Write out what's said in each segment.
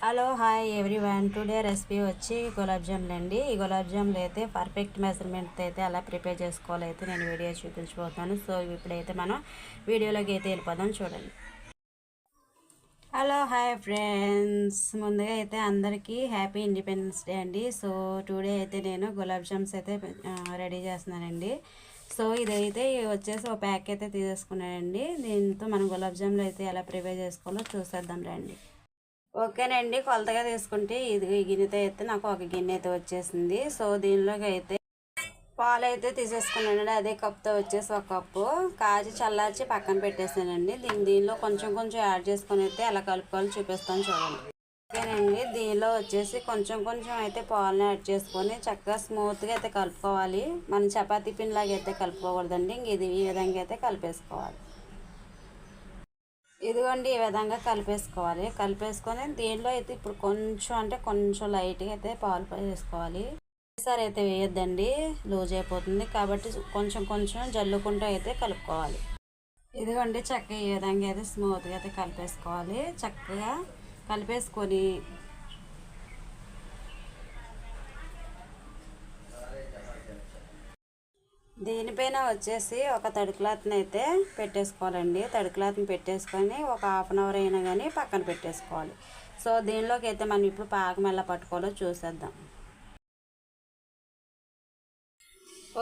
Hello hi everyone. Today recipe వచ్చి గులాబ్ జాములు అండి. ఈ గులాబ్ జాములు అయితే పర్ఫెక్ట్ మెజర్మెంట్ అయితే ఎలా ప్రిపేర్ చేసుకోవాలో అయితే నేను వీడియో చూపించబోతాను. సో ఇప్పుడైతే మనం వీడియోలోకి అయితే వెళ్ళిపోదాం, చూడండి. హలో హాయ్ ఫ్రెండ్స్, ముందుగా అయితే అందరికీ హ్యాపీ ఇండిపెండెన్స్ డే అండి. సో టుడే అయితే నేను గులాబ్ జామ్స్ అయితే రెడీ చేస్తున్నానండి. సో ఇదైతే వచ్చేసి ఒక ప్యాక్ అయితే తీసేసుకున్నానండి. దీంతో మనం గులాబ్ జాములు అయితే ఎలా ప్రిపేర్ చేసుకోవాలో చూసేద్దాం రండి. ఓకేనండి, కొలతగా తీసుకుంటే ఇది ఈ గిన్నెతో అయితే నాకు ఒక గిన్నె అయితే వచ్చేసింది. సో దీనిలోకి అయితే పాలు అయితే తీసేసుకున్నానండి. అదే కప్తో వచ్చేసి ఒక కప్పు కాచి చల్లార్చి పక్కన పెట్టేసానండి. దీనిలో కొంచెం కొంచెం యాడ్ చేసుకుని అయితే ఎలా కలుపుకోవాలో చూపిస్తాను, చూడండి. ఓకేనండి, దీనిలో వచ్చేసి కొంచెం కొంచెం అయితే పాలను యాడ్ చేసుకొని చక్కగా స్మూత్గా అయితే కలుపుకోవాలి. మనం చపాతీ పిండిలాగా అయితే కలుపుకోకూడదండి. ఇది ఈ విధంగా అయితే కలిపేసుకోవాలి. ఇదిగోండి, ఈ విధంగా కలిపేసుకోవాలి. కలిపేసుకొని దీనిలో అయితే ఇప్పుడు కొంచెం లైట్గా అయితే పాలు వేసుకోవాలి. ఒకసారి అయితే వేయొద్దండి, లూజ్ అయిపోతుంది. కాబట్టి కొంచెం జల్లుకుంటూ అయితే కలుపుకోవాలి. ఇదిగోండి, చక్కగా ఈ విధంగా అయితే స్మూత్గా అయితే కలిపేసుకోవాలి. చక్కగా కలిపేసుకొని దీనిపైన వచ్చేసి ఒక తడి క్లాత్ని అయితే పెట్టేసుకోవాలండి. తడి క్లాత్ని పెట్టేసుకొని ఒక హాఫ్ అన్ అవర్ అయినా కానీ పక్కన పెట్టేసుకోవాలి. సో దీనిలోకి అయితే మనం ఇప్పుడు పాకం ఎలా పట్టుకోవాలో చూసేద్దాం.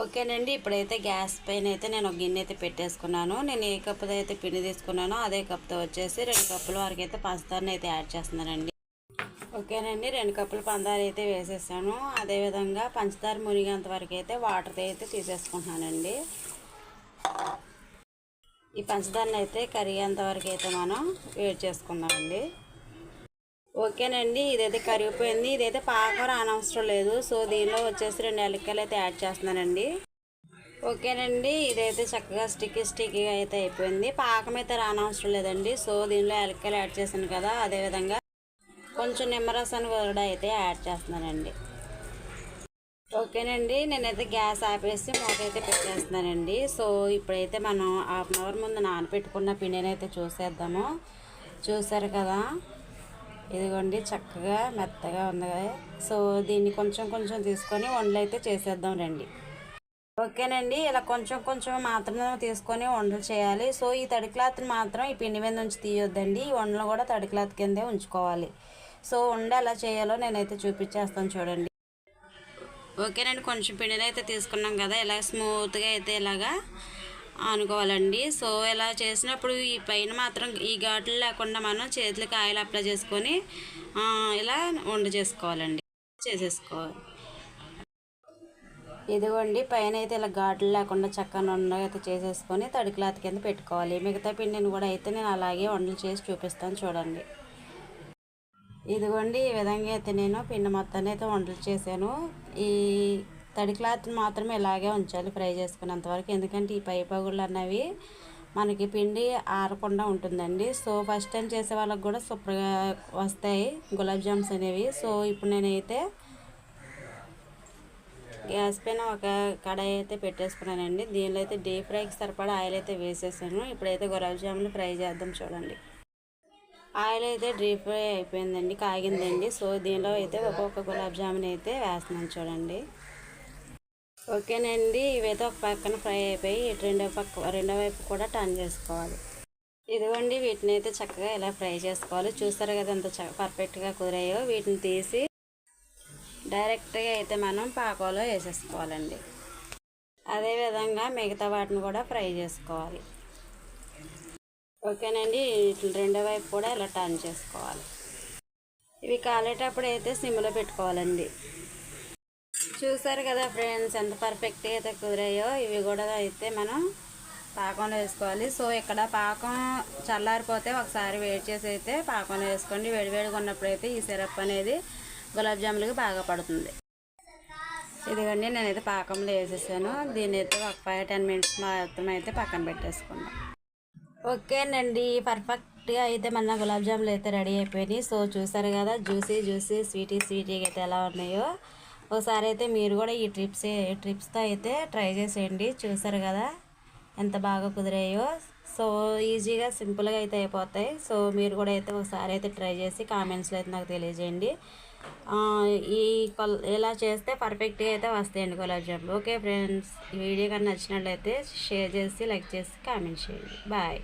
ఓకేనండి, ఇప్పుడైతే గ్యాస్ పైన అయితే నేను ఒక గిన్నె అయితే పెట్టేసుకున్నాను. నేను ఏ కప్పుతో అయితే పిండి తీసుకున్నానో అదే కప్తో వచ్చేసి 2 కప్పుల వరకు అయితే పంచదారని అయితే యాడ్ చేస్తున్నానండి. ఓకేనండి, 2 కప్పుల పంచదార అయితే వేసేసాను. అదేవిధంగా పంచదార మునిగేంత వరకు అయితే వాటర్ అయితే తీసేసుకుంటున్నానండి. ఈ పంచదారని అయితే కరిగేంత వరకు అయితే మనం వేడి చేసుకుందామండి. ఓకేనండి, ఇదైతే కరిగిపోయింది. ఇదైతే పాకం రానవసరం లేదు. సో దీనిలో వచ్చేసి 2 యాలక్కాయలు అయితే యాడ్ చేస్తున్నానండి. ఓకేనండి, ఇదైతే చక్కగా స్టిక్కీగా అయితే అయిపోయింది. పాకం అయితే రానవసరం లేదండి. సో దీనిలో యాలక్కాయలు యాడ్ చేశాను కదా, అదేవిధంగా కొంచెం నిమ్మరసాన్ని కూడా అయితే యాడ్ చేస్తున్నానండి. ఓకేనండి, నేనైతే గ్యాస్ ఆపేసి మూత అయితే పెట్టేస్తున్నానండి. సో ఇప్పుడైతే మనం హాఫ్ అన్ అవర్ ముందు నానబెట్టుకున్న పిండిని అయితే చూసేద్దాము. చూసారు కదా, ఇదిగోండి చక్కగా మెత్తగా ఉంది. సో దీన్ని కొంచెం తీసుకొని వండలు అయితే చేసేద్దాం రండి. ఓకేనండి, ఇలా కొంచెం మాత్రమే తీసుకొని వండలు చేయాలి. సో ఈ తడి క్లాత్ని మాత్రం ఈ పిండి మీద నుంచి తీయొద్దండి. ఈ వండలు కూడా తడి క్లాత్ కిందే ఉంచుకోవాలి. సో వండ ఎలా చేయాలో నేనైతే చూపించేస్తాను, చూడండి. ఓకేనండి, కొంచెం పిండిని అయితే తీసుకున్నాం కదా, ఇలా స్మూత్గా అయితే ఇలాగా అనుకోవాలండి. సో ఇలా చేసినప్పుడు ఈ పైన మాత్రం ఈ ఘాట్లు లేకుండా మనం చేతులకి ఆయిల్ అప్లై చేసుకొని ఇలా వండ చేసుకోవాలండి, చేసేసుకోవాలి. ఇదిగోండి, పైన అయితే ఇలా ఘాట్లు లేకుండా చక్కగా వండగా అయితే చేసేసుకొని తడి క్లాత్ కింద పెట్టుకోవాలి. మిగతా పిండిని కూడా అయితే నేను అలాగే వండలు చేసి చూపిస్తాను, చూడండి. ఇదిగోండి, ఈ విధంగా అయితే నేను పిండి మొత్తాన్ని అయితే వంటలు చేశాను. ఈ తడి క్లాత్ మాత్రమే ఇలాగే ఉంచాలి ఫ్రై చేసుకునేంత వరకు. ఎందుకంటే ఈ పై పగుళ్ళు అన్నవి మనకి పిండి ఆరకుండా ఉంటుందండి. సో ఫస్ట్ టైం చేసే వాళ్ళకి కూడా సూపర్గా వస్తాయి గులాబ్ జామ్స్ అనేవి. సో ఇప్పుడు నేనైతే గ్యాస్ పైన ఒక కడాయి అయితే పెట్టేసుకున్నానండి. దీనిలో అయితే డీప్ ఫ్రైకి సరిపడా ఆయిల్ అయితే వేసేసాను. ఇప్పుడైతే గులాబ్ జాములు ఫ్రై చేద్దాం, చూడండి. ఆయిల్ అయితే డీప్ ఫ్రై అయిపోయిందండి, కాగిందండి. సో దీనిలో అయితే ఒక్కొక్క గులాబ్ జామున్ అయితే వేస్తున్నాను, చూడండి. ఓకేనండి, ఇవైతే ఒక పక్కన ఫ్రై అయిపోయి రెండో వైపు కూడా టర్న్ చేసుకోవాలి. ఇదిగోండి, వీటిని అయితే చక్కగా ఇలా ఫ్రై చేసుకోవాలి. చూస్తారు కదా ఎంత పర్ఫెక్ట్గా కుదిరాయో. వీటిని తీసి డైరెక్ట్గా అయితే మనం పాకంలో వేసేసుకోవాలండి. అదేవిధంగా మిగతా వాటిని కూడా ఫ్రై చేసుకోవాలి. ఓకేనండి, రెండో వైపు కూడా ఇలా టర్న్ చేసుకోవాలి. ఇవి కాలేటప్పుడు అయితే సిమ్లో పెట్టుకోవాలండి. చూసారు కదా ఫ్రెండ్స్, ఎంత పర్ఫెక్ట్గా అయితే కుదిరాయో. ఇవి కూడా అయితే మనం పాకంలో వేసుకోవాలి. సో ఇక్కడ పాకం చల్లారిపోతే ఒకసారి వేడి చేసి అయితే పాకంలో వేసుకోండి. వేడివేడిగా ఉన్నప్పుడు అయితే ఈ సిరప్ అనేది గులాబ్ జాములకి బాగా పడుతుంది. ఇదిగోండి, నేనైతే పాకంలో వేసేసాను. దీన్ని అయితే ఒక 5-10 మినిట్స్ మాత్రం అయితే పక్కన పెట్టేసుకున్నాం. ఓకేనండి, పర్ఫెక్ట్గా అయితే మన గులాబ్ జాములు అయితే రెడీ అయిపోయినాయి. సో చూసారు కదా, జ్యూసీ స్వీటీగా అయితే ఎలా ఉన్నాయో. ఒకసారి అయితే మీరు కూడా ఈ ట్రిప్స్తో అయితే ట్రై చేసేయండి. చూసారు కదా ఎంత బాగా కుదిరాయో. సో ఈజీగా సింపుల్గా అయితే అయిపోతాయి. సో మీరు కూడా అయితే ఒకసారి అయితే ట్రై చేసి కామెంట్స్లో అయితే నాకు తెలియజేయండి. ఈ ఇలా చేస్తే పర్ఫెక్ట్గా అయితే వస్తాయండి గులాబ్ జాములు. ఓకే ఫ్రెండ్స్, ఈ వీడియో కానీ నచ్చినట్లయితే షేర్ చేసి లైక్ చేసి కామెంట్ చేయండి. బాయ్.